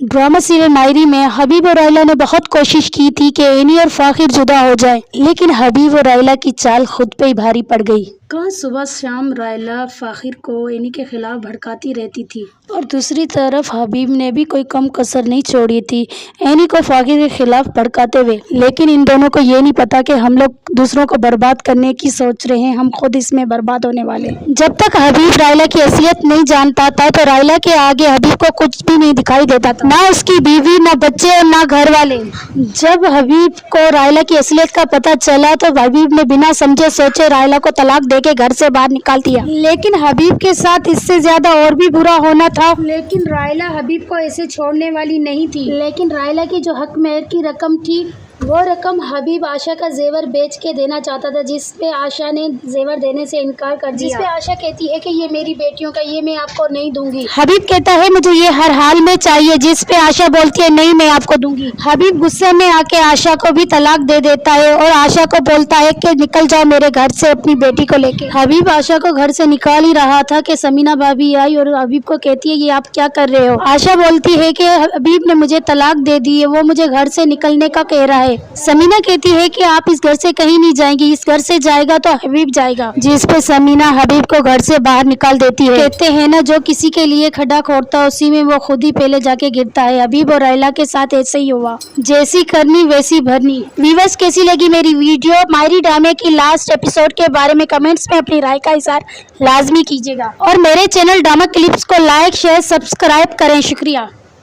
Drama serial मायरी में हबीब और रायला ने बहुत कोशिश की थी कि एनी और फाखिर जुदा हो जाएं, लेकिन हबीब और रायला की चाल खुद पे ही भारी पड़ गई। कहाँ सुबह शाम रायला फाखिर को एनी के खिलाफ भड़काती रहती थी और दूसरी तरफ हबीब ने भी कोई कम कसर नहीं छोड़ी थी एनी को फाखिर के खिलाफ भड़काते हुए। लेकिन इन दोनों को ये नहीं पता कि हम लोग दूसरों को बर्बाद करने की सोच रहे हैं, हम खुद इसमें बर्बाद होने वाले। जब तक हबीब रायला की असलियत नहीं जानता था तो रायला के आगे हबीब को कुछ भी नहीं दिखाई देता था, ना उसकी बीवी, ना बच्चे और ना घर वाले। जब हबीब को रायला की असलियत का पता चला तो हबीब ने बिना समझे सोचे रायला को तलाक देके घर से बाहर निकाल दिया। लेकिन हबीब के साथ इससे ज्यादा और भी बुरा होना था। लेकिन रायला हबीब को ऐसे छोड़ने वाली नहीं थी। लेकिन रायला की जो हक मेहर की रकम थी वो रकम हबीब आशा का जेवर बेच के देना चाहता था, जिस पे आशा ने जेवर देने से इनकार कर दिया। जिस पे आशा कहती है कि ये मेरी बेटियों का, ये मैं आपको नहीं दूंगी। हबीब कहता है मुझे ये हर हाल में चाहिए, जिस पे आशा बोलती है नहीं मैं आपको दूंगी। हबीब गुस्से में आके आशा को भी तलाक दे देता है और आशा को बोलता है कि निकल जाओ मेरे घर से अपनी बेटी को लेके। हबीब आशा को घर से निकाल ही रहा था कि समीना भाभी आई और हबीब को कहती है ये आप क्या कर रहे हो। आशा बोलती है कि हबीब ने मुझे तलाक दे दी है, वो मुझे घर से निकलने का कह रहा है। समीना कहती है कि आप इस घर से कहीं नहीं जाएंगी, इस घर से जाएगा तो हबीब जाएगा। जिस पे समीना हबीब को घर से बाहर निकाल देती है। कहते हैं ना जो किसी के लिए खड्डा खोदता उसी में वो खुद ही पहले जाके गिरता है। हबीब और रायला के साथ ऐसे ही हुआ, जैसी करनी वैसी भरनी। व्यूअर्स कैसी लगी मेरी वीडियो मायरी ड्रामे की लास्ट एपिसोड के बारे में कमेंट्स में अपनी राय का इज़हार लाजमी कीजिएगा और मेरे चैनल ड्रामा क्लिप्स को लाइक शेयर सब्सक्राइब करें। शुक्रिया।